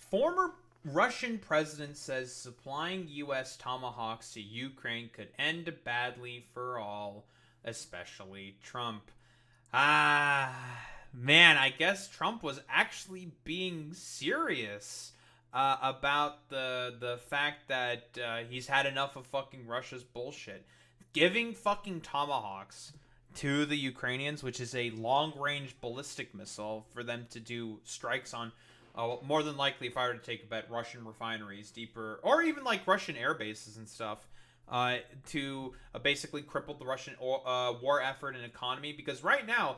Former Russian president says supplying U.S. Tomahawks to Ukraine could end badly for all, especially Trump. Ah, man, I guess Trump was actually being serious about the fact that he's had enough of fucking Russia's bullshit. Giving fucking Tomahawks to the Ukrainians, which is a long-range ballistic missile for them to do strikes on. More than likely, if I were to take a bet, Russian refineries deeper, or even like Russian air bases and stuff, to basically cripple the Russian war effort and economy. Because right now,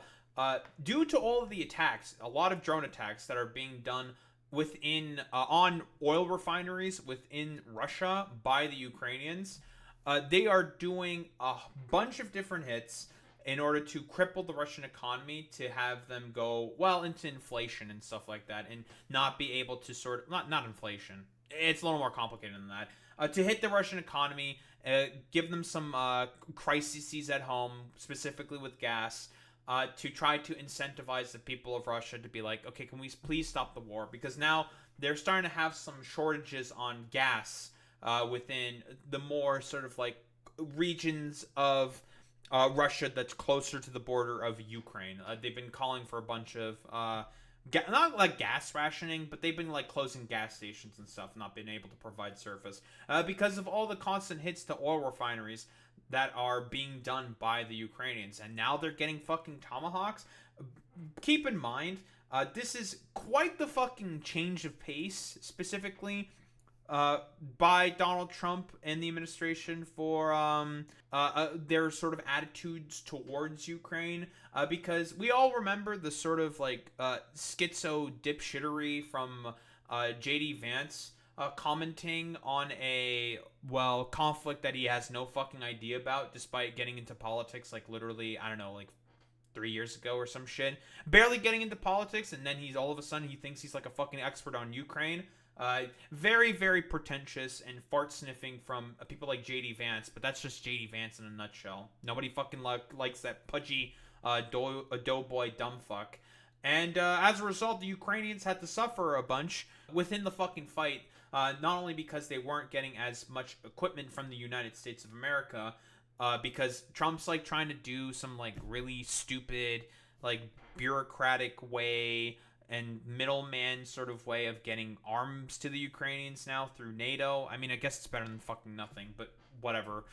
due to all of the attacks, a lot of drone attacks that are being done within on oil refineries within Russia by the Ukrainians, they are doing a bunch of different hits in order to cripple the Russian economy, to have them go well into inflation and stuff like that, and not be able to sort of not inflation. It's a little more complicated than that. To hit the Russian economy, give them some crises at home, specifically with gas, to try to incentivize the people of Russia to be like, okay, can we please stop the war? Because now they're starting to have some shortages on gas within the more sort of like regions of Russia that's closer to the border of Ukraine. They've been calling for a bunch of not like gas rationing, but they've been like closing gas stations and stuff, not being able to provide service because of all the constant hits to oil refineries that are being done by the Ukrainians. And now they're getting fucking Tomahawks. Keep in mind, this is quite the fucking change of pace, specifically by Donald Trump and the administration for their sort of attitudes towards Ukraine, because we all remember the sort of like schizo dipshittery from JD Vance commenting on a conflict that he has no fucking idea about, despite getting into politics like literally, I don't know, like 3 years ago or some shit, barely getting into politics, and then he's all of a sudden he thinks he's like a fucking expert on Ukraine. Very, very pretentious and fart sniffing from people like JD Vance, but that's just JD Vance in a nutshell. Nobody fucking likes that pudgy doughboy dumb fuck. And as a result, the Ukrainians had to suffer a bunch within the fucking fight, not only because they weren't getting as much equipment from the United States of America, because Trump's like trying to do some like really stupid, like bureaucratic way and middleman sort of way of getting arms to the Ukrainians now through NATO. I mean, I guess it's better than fucking nothing, but whatever.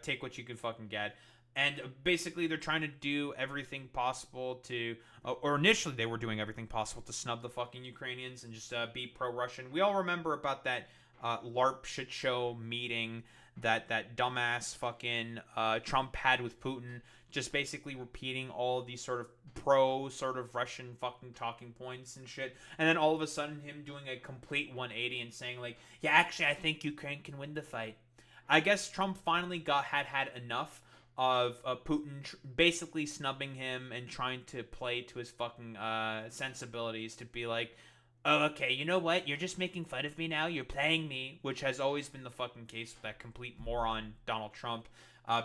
Take what you can fucking get. And basically, they're trying to do everything possible to, or initially they were doing everything possible to snub the fucking Ukrainians and just be pro-Russian. We all remember about that LARP shit show meeting that dumbass fucking Trump had with Putin, just basically repeating all of these sort of pro sort of Russian fucking talking points and shit, and then all of a sudden him doing a complete 180 and saying like, yeah, actually I think Ukraine can win the fight. I guess Trump finally had enough of Putin basically snubbing him and trying to play to his fucking sensibilities, to be like, oh, okay, you know what? You're just making fun of me now. You're playing me, which has always been the fucking case with that complete moron Donald Trump.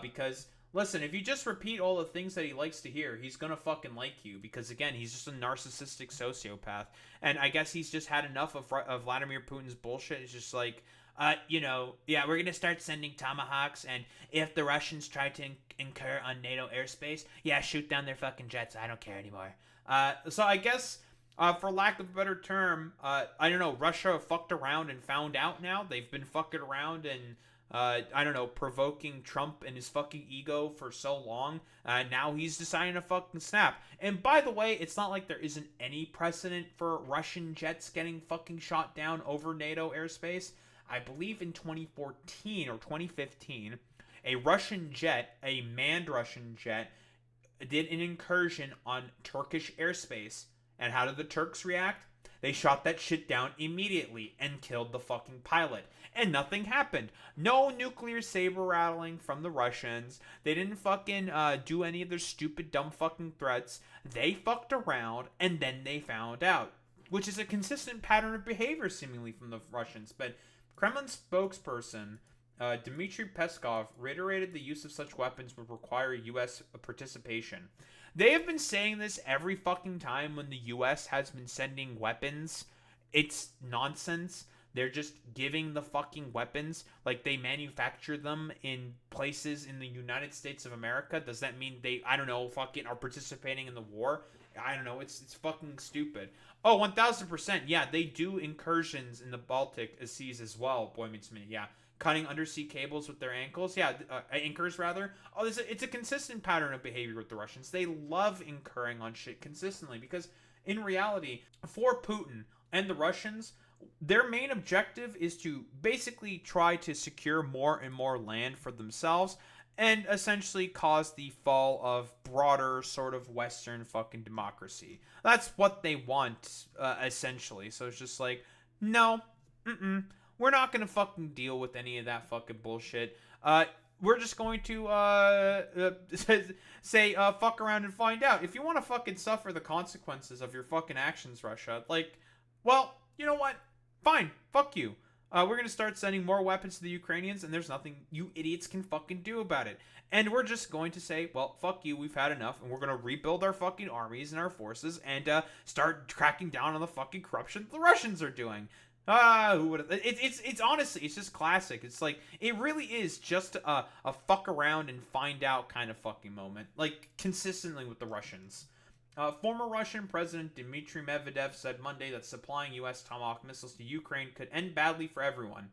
Because, listen, if you just repeat all the things that he likes to hear, he's gonna fucking like you. Because, again, he's just a narcissistic sociopath. And I guess he's just had enough of Vladimir Putin's bullshit. It's just like, yeah, we're gonna start sending Tomahawks, and if the Russians try to incur on NATO airspace, yeah, shoot down their fucking jets. I don't care anymore. So I guess... for lack of a better term, I don't know, Russia fucked around and found out now. They've been fucking around and, I don't know, provoking Trump and his fucking ego for so long. Now he's deciding to fucking snap. And by the way, it's not like there isn't any precedent for Russian jets getting fucking shot down over NATO airspace. I believe in 2014 or 2015, a Russian jet, a manned Russian jet, did an incursion on Turkish airspace. And how did the Turks react? They shot that shit down immediately and killed the fucking pilot. And nothing happened. No nuclear saber rattling from the Russians. They didn't fucking do any of their stupid dumb fucking threats. They fucked around and then they found out. Which is a consistent pattern of behavior seemingly from the Russians. But Kremlin spokesperson Dmitry Peskov reiterated the use of such weapons would require U.S. participation. They have been saying this every fucking time when the U.S. has been sending weapons it's nonsense. They're just giving the fucking weapons, like they manufacture them in places in the United States of America. Does that mean they, I don't know, fucking are participating in the war? I don't know. It's fucking stupid. Oh, 1000%. Yeah, they do incursions in the Baltic seas as well. Boy meets minute. Yeah, cutting undersea cables with their ankles. Yeah, anchors rather. Oh, it's a consistent pattern of behavior with the Russians. They love incurring on shit consistently because in reality, for Putin and the Russians, their main objective is to basically try to secure more and more land for themselves and essentially cause the fall of broader sort of Western fucking democracy. That's what they want, essentially. So it's just like, no, we're not gonna fucking deal with any of that fucking bullshit. We're just going to say fuck around and find out. If you want to fucking suffer the consequences of your fucking actions, Russia, like, well, you know what? Fine, fuck you. We're gonna start sending more weapons to the Ukrainians, and there's nothing you idiots can fucking do about it. And we're just going to say, well, fuck you, we've had enough, and we're gonna rebuild our fucking armies and our forces and start cracking down on the fucking corruption the Russians are doing. Who would? It's honestly, it's just classic. It's like it really is just a fuck around and find out kind of fucking moment, like consistently with the Russians. Former Russian President Dmitry Medvedev said Monday that supplying U.S. Tomahawk missiles to Ukraine could end badly for everyone.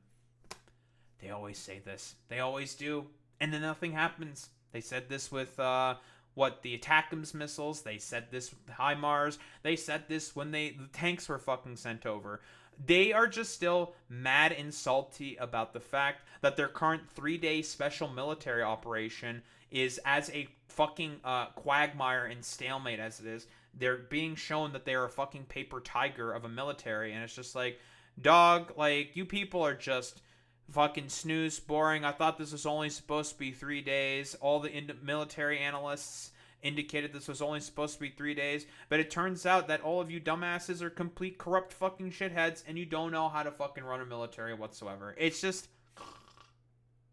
They always say this. They always do. And then nothing happens. They said this with, the ATACMS missiles. They said this with the HIMARS. They said this when the tanks were fucking sent over. They are just still mad and salty about the fact that their current 3-day special military operation is as a fucking quagmire and stalemate as it is. They're being shown that they are a fucking paper tiger of a military, and it's just like, dog, like, you people are just fucking snooze, boring. I thought this was only supposed to be 3 days. All the military analysts indicated this was only supposed to be 3 days, but it turns out that all of you dumbasses are complete corrupt fucking shitheads, and you don't know how to fucking run a military whatsoever. It's just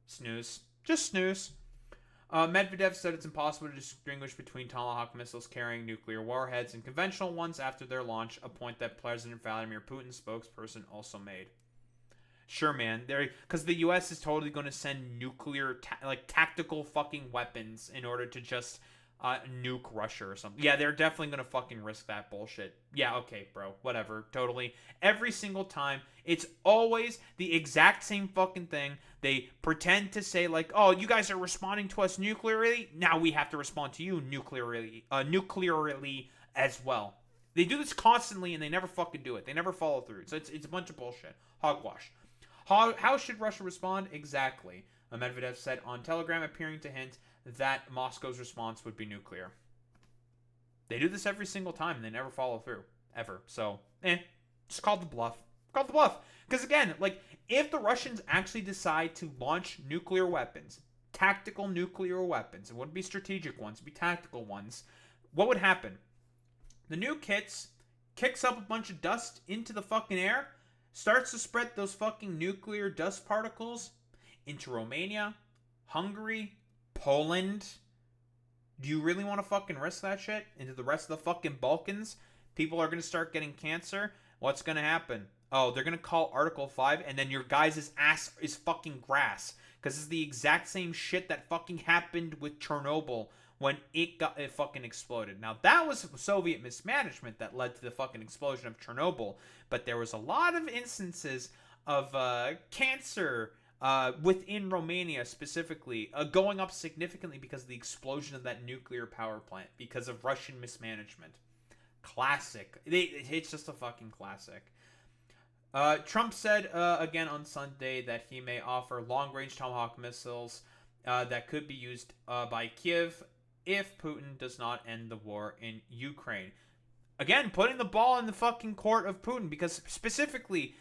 snooze. Just snooze. Medvedev said it's impossible to distinguish between Tomahawk missiles carrying nuclear warheads and conventional ones after their launch, a point that President Vladimir Putin's spokesperson also made. Sure, man. Because the U.S. is totally going to send nuclear, tactical fucking weapons in order to just nuke Russia or something. Yeah, they're definitely going to fucking risk that bullshit. Yeah, okay, bro. Whatever. Totally. Every single time, it's always the exact same fucking thing. They pretend to say, like, oh, you guys are responding to us nuclearly. Now we have to respond to you nuclearly as well. They do this constantly, and they never fucking do it. They never follow through. So it's a bunch of bullshit. Hogwash. How should Russia respond? Exactly. Medvedev said on Telegram, appearing to hint that Moscow's response would be nuclear. They do this every single time, and they never follow through. Ever. So, just call the bluff. Call the bluff. Because again, like, if the Russians actually decide to launch nuclear weapons, tactical nuclear weapons, it wouldn't be strategic ones, it'd be tactical ones, what would happen? The nuke kicks up a bunch of dust into the fucking air, starts to spread those fucking nuclear dust particles into Romania, Hungary, Poland. Do you really want to fucking risk that shit into the rest of the fucking Balkans? People are going to start getting cancer. What's going to happen? Oh, they're going to call Article 5, and then your guys' ass is fucking grass. Because it's the exact same shit that fucking happened with Chernobyl when it fucking exploded. Now, that was Soviet mismanagement that led to the fucking explosion of Chernobyl. But there was a lot of instances of cancer within Romania specifically going up significantly because of the explosion of that nuclear power plant because of Russian mismanagement. Classic. It's just a fucking classic. Trump said again on Sunday that he may offer long-range Tomahawk missiles that could be used by Kiev if Putin does not end the war in Ukraine. Again, putting the ball in the fucking court of Putin, because specifically,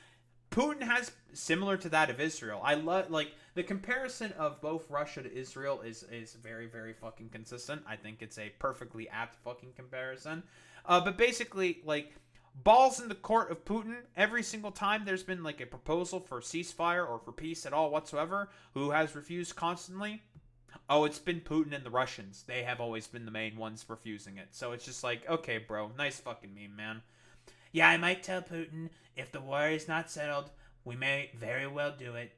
Putin has similar to that of Israel. I love, like, the comparison of both Russia to Israel is very, very fucking consistent. I think it's a perfectly apt fucking comparison. But basically, like, balls in the court of Putin every single time there's been, like, a proposal for ceasefire or for peace at all whatsoever, who has refused constantly? Oh, it's been Putin and the Russians. They have always been the main ones refusing it. So it's just like, okay, bro, nice fucking meme, man. Yeah, I might tell Putin if the war is not settled, we may very well do it.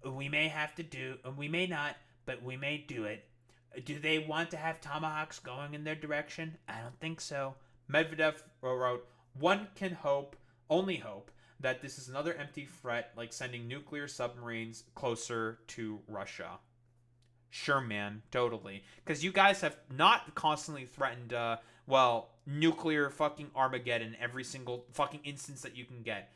We may have to do, we may not, but we may do it. Do they want to have Tomahawks going in their direction? I don't think so. Medvedev wrote, one can hope, only hope, that this is another empty threat like sending nuclear submarines closer to Russia. Sure, man, totally. Because you guys have not constantly threatened, nuclear fucking Armageddon every single fucking instance that you can get.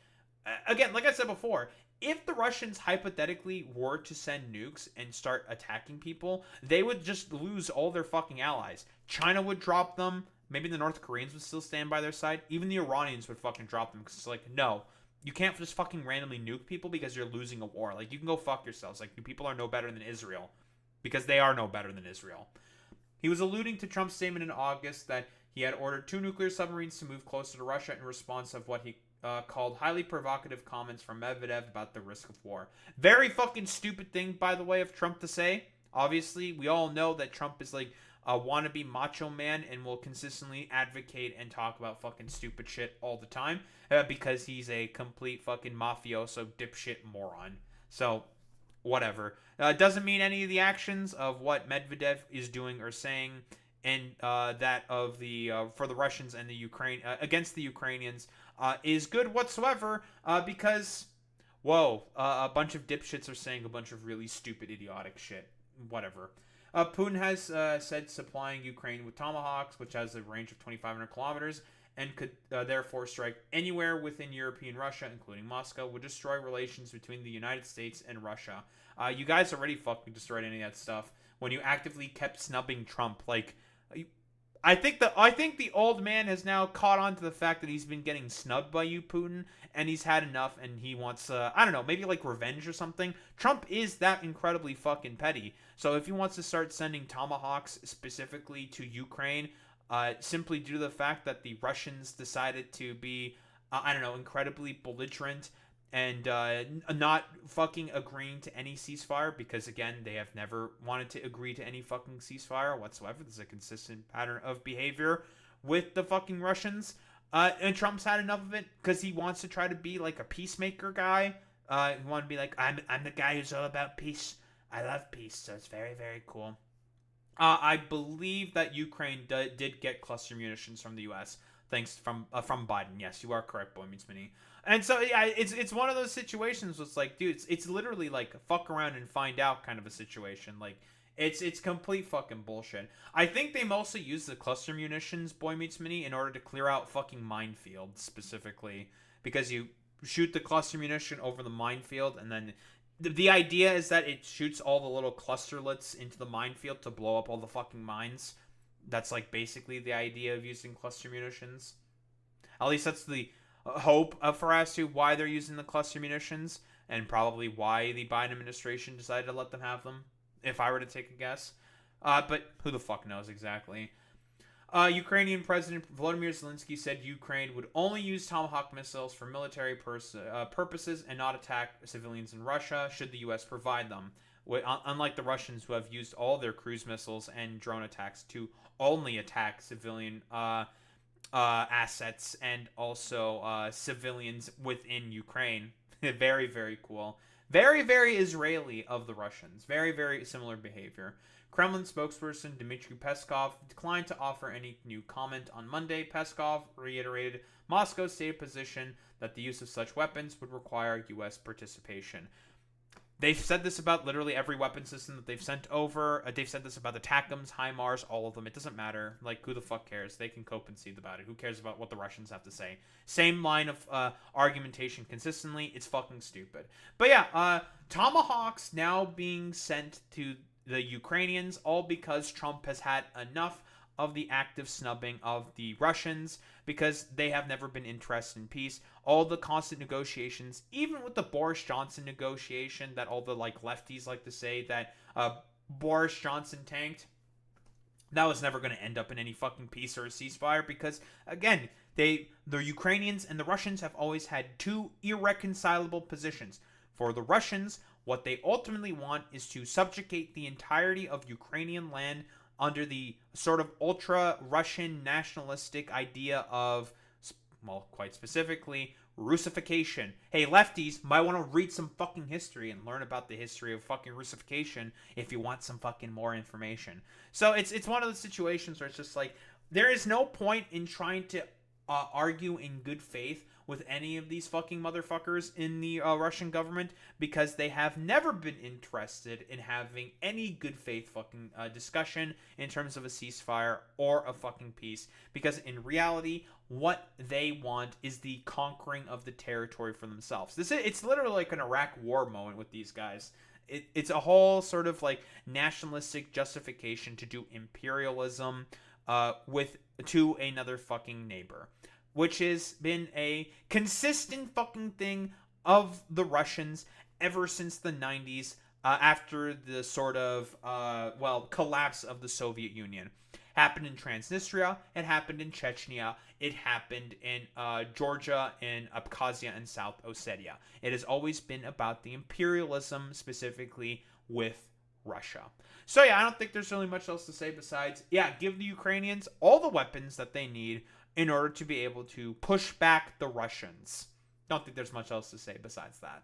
Again, like I said before, if the Russians hypothetically were to send nukes and start attacking people, they would just lose all their fucking allies. China would drop them. Maybe the North Koreans would still stand by their side. Even the Iranians would fucking drop them because it's like, no, you can't just fucking randomly nuke people because you're losing a war. Like, you can go fuck yourselves. Like, you people are no better than Israel because they are no better than Israel. He was alluding to Trump's statement in August that he had ordered 2 nuclear submarines to move closer to Russia in response of what he called highly provocative comments from Medvedev about the risk of war. Very fucking stupid thing, by the way, of Trump to say. Obviously, we all know that Trump is like a wannabe macho man and will consistently advocate and talk about fucking stupid shit all the time because he's a complete fucking mafioso dipshit moron. So, whatever. Doesn't mean any of the actions of what Medvedev is doing or saying and that of the for the Russians and the Ukraine against the Ukrainians is good whatsoever because a bunch of dipshits are saying a bunch of really stupid idiotic shit. Whatever. Putin has said supplying Ukraine with Tomahawks, which has a range of 2,500 kilometers and could therefore strike anywhere within European Russia, including Moscow, would destroy relations between the United States and Russia. You guys already fucking destroyed any of that stuff when you actively kept snubbing Trump. Like, I think the old man has now caught on to the fact that he's been getting snubbed by you, Putin, and he's had enough, and he wants, I don't know, maybe like revenge or something. Trump is that incredibly fucking petty. So if he wants to start sending Tomahawks specifically to Ukraine, simply due to the fact that the Russians decided to be, incredibly belligerent and not fucking agreeing to any ceasefire, because again, they have never wanted to agree to any fucking ceasefire whatsoever. There's a consistent pattern of behavior with the fucking Russians, and Trump's had enough of it because he wants to try to be like a peacemaker guy. He want to be like, I'm the guy who's all about peace. I love peace, so it's very, very cool. I believe that Ukraine did get cluster munitions from the U.S. Thanks from Biden. Yes, you are correct, Boy Meets Mini. And so yeah, it's one of those situations where it's like, dude, it's literally like fuck around and find out kind of a situation. Like it's complete fucking bullshit. I think they mostly use the cluster munitions, Boy Meets Mini, in order to clear out fucking minefields specifically, because you shoot the cluster munition over the minefield and then the idea is that it shoots all the little clusterlets into the minefield to blow up all the fucking mines. That's like basically the idea of using cluster munitions. At least that's the hope for as to why they're using the cluster munitions, and probably why the Biden administration decided to let them have them, if I were to take a guess. But who the fuck knows exactly. Ukrainian President Volodymyr Zelenskyy said Ukraine would only use Tomahawk missiles for military purposes and not attack civilians in Russia should the U.S. provide them. Unlike the Russians, who have used all their cruise missiles and drone attacks to only attack civilian assets and also civilians within Ukraine. Very, very cool. Very, very Israeli of the Russians. Very, very similar behavior. Kremlin spokesperson Dmitry Peskov declined to offer any new comment on Monday. Peskov reiterated Moscow's stated position that the use of such weapons would require U.S. participation. They've said this about literally every weapon system that they've sent over. They've said this about the TACMs, HIMARS, all of them. It doesn't matter. Like, who the fuck cares? They can cope and seethe about it. Who cares about what the Russians have to say? Same line of argumentation consistently. It's fucking stupid. But yeah, Tomahawks now being sent to the Ukrainians, all because Trump has had enough of the active snubbing of the Russians, because they have never been interested in peace. All the constant negotiations, even with the Boris Johnson negotiation that all the like lefties like to say that Boris Johnson tanked, that was never going to end up in any fucking peace or a ceasefire, because again, the Ukrainians and the Russians have always had two irreconcilable positions. For the Russians, what they ultimately want is to subjugate the entirety of Ukrainian land under the sort of ultra-Russian nationalistic idea of well, quite specifically, Russification. Hey, lefties might want to read some fucking history and learn about the history of fucking Russification if you want some fucking more information. So it's one of those situations where it's just like, there is no point in trying to argue in good faith with any of these fucking motherfuckers in the Russian government, because they have never been interested in having any good faith fucking discussion in terms of a ceasefire or a fucking peace, because in reality, what they want is the conquering of the territory for themselves. It's literally like an Iraq war moment with these guys. It's a whole sort of like nationalistic justification to do imperialism to another fucking neighbor, which has been a consistent fucking thing of the Russians ever since the 90s, after the sort of, collapse of the Soviet Union. Happened in Transnistria, it happened in Chechnya, it happened in Georgia, and Abkhazia, and South Ossetia. It has always been about the imperialism, specifically with Russia. So yeah, I don't think there's really much else to say besides, yeah, give the Ukrainians all the weapons that they need in order to be able to push back the Russians. Don't think there's much else to say besides that.